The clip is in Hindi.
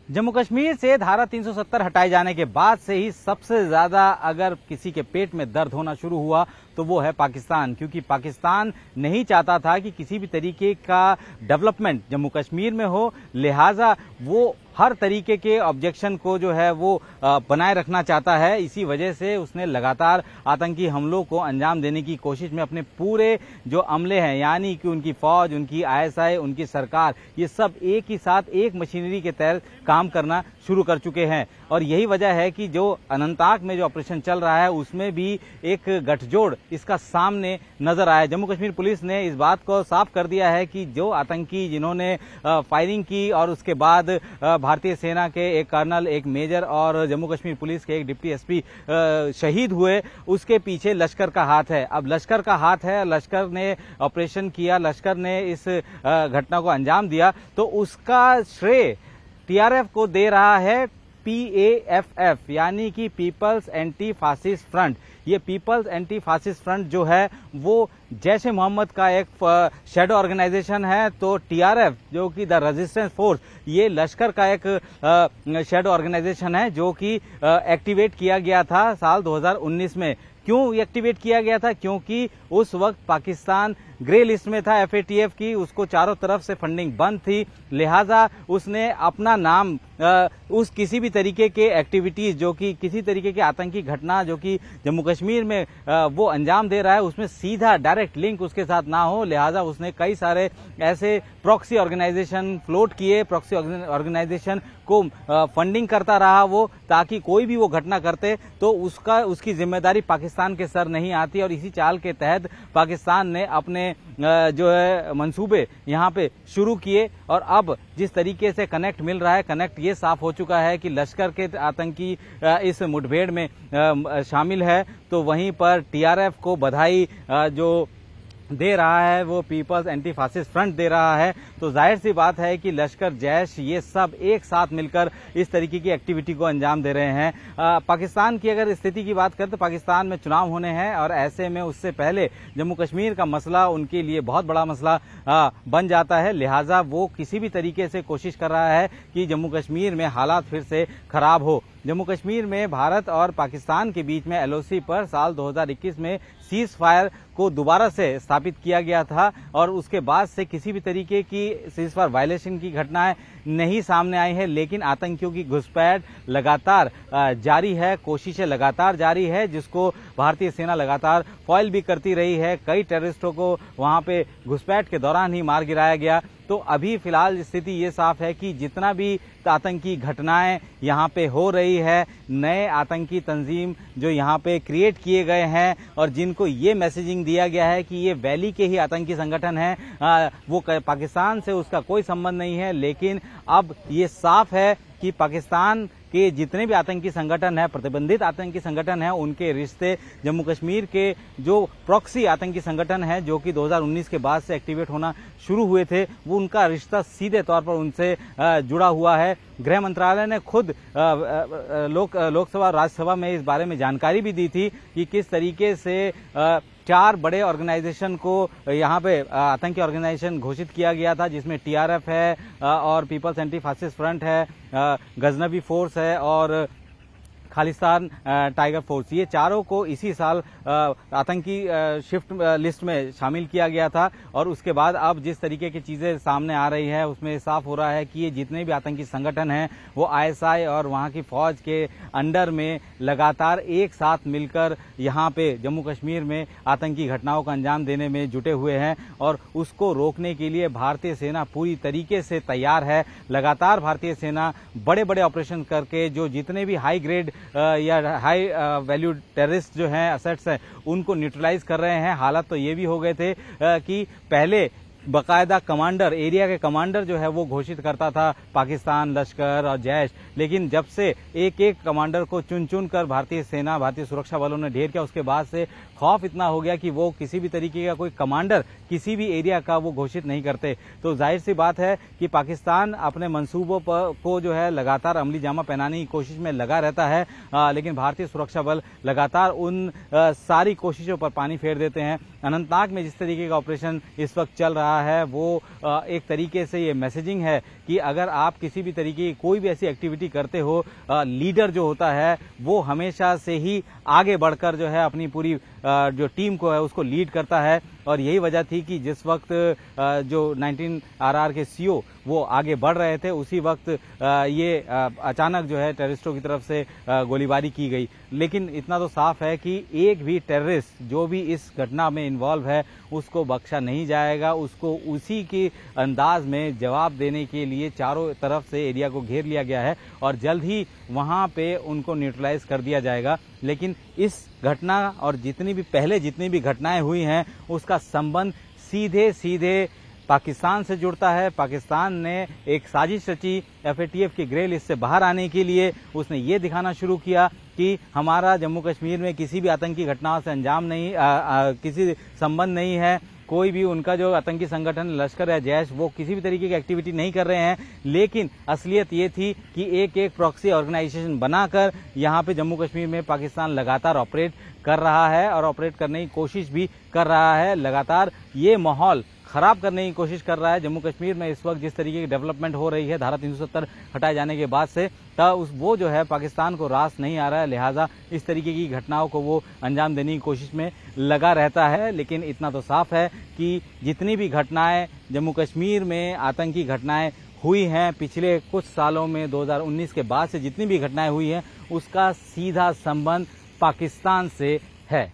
जम्मू कश्मीर से धारा 370 हटाए जाने के बाद से ही सबसे ज्यादा अगर किसी के पेट में दर्द होना शुरू हुआ तो वो है पाकिस्तान, क्योंकि पाकिस्तान नहीं चाहता था कि किसी भी तरीके का डेवलपमेंट जम्मू कश्मीर में हो, लिहाजा वो हर तरीके के ऑब्जेक्शन को जो है वो बनाए रखना चाहता है। इसी वजह से उसने लगातार आतंकी हमलों को अंजाम देने की कोशिश में अपने पूरे जो अमले हैं, यानी कि उनकी फौज, उनकी आईएसआई, उनकी सरकार, ये सब एक ही साथ एक मशीनरी के तहत काम करना शुरू कर चुके हैं। और यही वजह है कि जो अनंतनाग में जो ऑपरेशन चल रहा है उसमें भी एक गठजोड़ इसका सामने नजर आया। जम्मू कश्मीर पुलिस ने इस बात को साफ कर दिया है कि जो आतंकी जिन्होंने फायरिंग की और उसके बाद भारतीय सेना के एक कर्नल, एक मेजर और जम्मू कश्मीर पुलिस के एक डिप्टी एसपी शहीद हुए, उसके पीछे लश्कर का हाथ है। अब लश्कर का हाथ है, लश्कर ने ऑपरेशन किया, लश्कर ने इस घटना को अंजाम दिया, तो उसका श्रेय टीआरएफ को दे रहा है पीएएफएफ, यानी कि पीपल्स एंटी फासिस्ट फ्रंट। ये पीपल्स एंटी फासिस्ट फ्रंट जो है वो जैश ए मोहम्मद का एक शैडो ऑर्गेनाइजेशन है, तो टीआरएफ जो कि द रेजिस्टेंस फोर्स, ये लश्कर का एक शैडो ऑर्गेनाइजेशन है जो कि एक्टिवेट किया गया था साल 2019 में। क्यों एक्टिवेट किया गया था? क्योंकि उस वक्त पाकिस्तान ग्रे लिस्ट में था एफएटीएफ की, उसको चारों तरफ से फंडिंग बंद थी, लिहाजा उसने अपना नाम उस किसी भी तरीके के एक्टिविटीज जो कि किसी तरीके की आतंकी घटना जो कि जम्मू कश्मीर में वो अंजाम दे रहा है उसमें सीधा डायरेक्ट लिंक उसके साथ ना हो, लिहाजा उसने कई सारे ऐसे प्रॉक्सी ऑर्गेनाइजेशन फ्लोट किए, प्रॉक्सी ऑर्गेनाइजेशन को फंडिंग करता रहा वो, ताकि कोई भी वो घटना करते तो उसकी जिम्मेदारी पाकिस्तान के सर नहीं आती। और इसी चाल के तहत पाकिस्तान ने अपने जो है मंसूबे यहाँ पे शुरू किए और अब जिस तरीके से कनेक्ट मिल रहा है, कनेक्ट ये साफ हो चुका है कि लश्कर के आतंकी इस मुठभेड़ में शामिल है, तो वहीं पर टीआरएफ को बधाई जो दे रहा है वो पीपल्स एंटी फासिस्ट फ्रंट दे रहा है। तो जाहिर सी बात है कि लश्कर, जैश, ये सब एक साथ मिलकर इस तरीके की एक्टिविटी को अंजाम दे रहे हैं। पाकिस्तान की अगर स्थिति की बात करें तो पाकिस्तान में चुनाव होने हैं और ऐसे में उससे पहले जम्मू कश्मीर का मसला उनके लिए बहुत बड़ा मसला बन जाता है, लिहाजा वो किसी भी तरीके से कोशिश कर रहा है कि जम्मू कश्मीर में हालात फिर से खराब हो। जम्मू कश्मीर में भारत और पाकिस्तान के बीच में एलओसी पर साल 2021 में सीज फायर को दोबारा से स्थापित किया गया था और उसके बाद से किसी भी तरीके की सीज फायर वायलेशन की घटनाएं नहीं सामने आई है, लेकिन आतंकियों की घुसपैठ लगातार जारी है, कोशिशें लगातार जारी है, जिसको भारतीय सेना लगातार फॉइल भी करती रही है। कई टेररिस्टों को वहां पे घुसपैठ के दौरान ही मार गिराया गया। तो अभी फिलहाल स्थिति ये साफ है कि जितना भी आतंकी घटनाएं यहाँ पे हो रही है, नए आतंकी तंजीम जो यहाँ पे क्रिएट किए गए हैं और जिनको ये मैसेजिंग दिया गया है कि ये वैली के ही आतंकी संगठन है, वो पाकिस्तान से उसका कोई संबंध नहीं है, लेकिन अब ये साफ है कि पाकिस्तान के जितने भी आतंकी संगठन है, प्रतिबंधित आतंकी संगठन है, उनके रिश्ते जम्मू कश्मीर के जो प्रॉक्सी आतंकी संगठन है जो कि 2019 के बाद से एक्टिवेट होना शुरू हुए थे, वो उनका रिश्ता सीधे तौर पर उनसे जुड़ा हुआ है। गृह मंत्रालय ने खुद लोकसभा और राज्यसभा में इस बारे में जानकारी भी दी थी कि किस तरीके से 4 बड़े ऑर्गेनाइजेशन को यहाँ पे आतंकी ऑर्गेनाइजेशन घोषित किया गया था, जिसमें टीआरएफ है और पीपल्स एंटी फासिस्ट फ्रंट है, गजनवी फोर्स है और खालिस्तान टाइगर फोर्स। ये चारों को इसी साल आतंकी शिफ्ट लिस्ट में शामिल किया गया था और उसके बाद अब जिस तरीके की चीजें सामने आ रही है उसमें साफ हो रहा है कि ये जितने भी आतंकी संगठन हैं वो आईएसआई और वहां की फौज के अंडर में लगातार एक साथ मिलकर यहाँ पे जम्मू कश्मीर में आतंकी घटनाओं का अंजाम देने में जुटे हुए हैं और उसको रोकने के लिए भारतीय सेना पूरी तरीके से तैयार है। लगातार भारतीय सेना बड़े बड़े ऑपरेशन करके जो जितने भी हाई ग्रेड या हाई वैल्यू टेररिस्ट जो हैं, असेट्स हैं, उनको न्यूट्रलाइज कर रहे हैं। हालात तो ये भी हो गए थे कि पहले बाकायदा कमांडर, एरिया के कमांडर जो है वो घोषित करता था पाकिस्तान, लश्कर और जैश, लेकिन जब से एक एक कमांडर को चुन चुन कर भारतीय सेना, भारतीय सुरक्षा बलों ने ढेर किया, उसके बाद से खौफ इतना हो गया कि वो किसी भी तरीके का कोई कमांडर किसी भी एरिया का वो घोषित नहीं करते। तो जाहिर सी बात है कि पाकिस्तान अपने मंसूबों को जो है लगातार अमली जामा पहनाने की कोशिश में लगा रहता है, लेकिन भारतीय सुरक्षा बल लगातार उन सारी कोशिशों पर पानी फेर देते हैं। अनंतनाग में जिस तरीके का ऑपरेशन इस वक्त चल रहा रहा है वो एक तरीके से ये मैसेजिंग है कि अगर आप किसी भी तरीके की कोई भी ऐसी एक्टिविटी करते हो, लीडर जो होता है वो हमेशा से ही आगे बढ़कर जो है अपनी पूरी जो टीम को है उसको लीड करता है। और यही वजह थी कि जिस वक्त जो 19RR के सीओ वो आगे बढ़ रहे थे उसी वक्त ये अचानक जो है टेररिस्टों की तरफ से गोलीबारी की गई। लेकिन इतना तो साफ है कि एक भी टेररिस्ट जो भी इस घटना में इन्वॉल्व है उसको बख्शा नहीं जाएगा। उसको उसी के अंदाज में जवाब देने के लिए चारों तरफ से एरिया को घेर लिया गया है और जल्द ही वहां पे उनको न्यूट्रलाइज कर दिया जाएगा। लेकिन इस घटना और जितनी भी घटनाएं हुई हैं उसका संबंध सीधे सीधे पाकिस्तान से जुड़ता है। पाकिस्तान ने एक साजिश रची FATF की ग्रे लिस्ट से बाहर आने के लिए। उसने ये दिखाना शुरू किया कि हमारा जम्मू कश्मीर में किसी भी आतंकी घटनाओं से किसी संबंध नहीं है। कोई भी उनका जो आतंकी संगठन लश्कर या जैश वो किसी भी तरीके की एक्टिविटी नहीं कर रहे हैं। लेकिन असलियत ये थी कि एक प्रॉक्सी ऑर्गेनाइजेशन बनाकर यहाँ पे जम्मू कश्मीर में पाकिस्तान लगातार ऑपरेट कर रहा है और ऑपरेट करने की कोशिश भी कर रहा है। लगातार ये माहौल खराब करने की कोशिश कर रहा है जम्मू कश्मीर में। इस वक्त जिस तरीके की डेवलपमेंट हो रही है धारा 370 हटाए जाने के बाद से, तब वो जो है पाकिस्तान को रास नहीं आ रहा है। लिहाजा इस तरीके की घटनाओं को वो अंजाम देने की कोशिश में लगा रहता है। लेकिन इतना तो साफ है कि जितनी भी घटनाएं जम्मू कश्मीर में आतंकी घटनाएं हुई हैं पिछले कुछ सालों में 2019 के बाद से जितनी भी घटनाएं हुई हैं उसका सीधा संबंध पाकिस्तान से है।